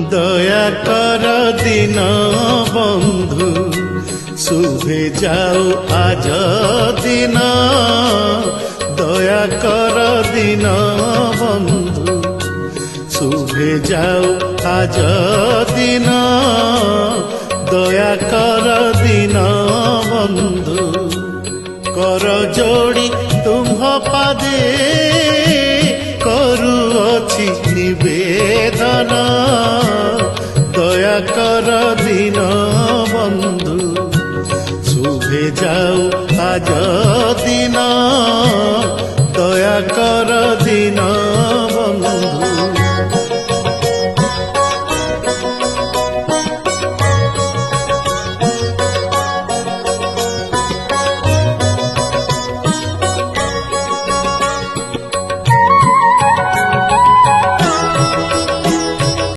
দয়া কর দিন বন্ধু শুভে যাও আজ দিন দয়া কর দিন বন্ধু শুভে যাও আজ দিন দয়া কর দিন বন্ধু কর যোড়ি তুম্ভ পাদে করুଅছি নিবেদন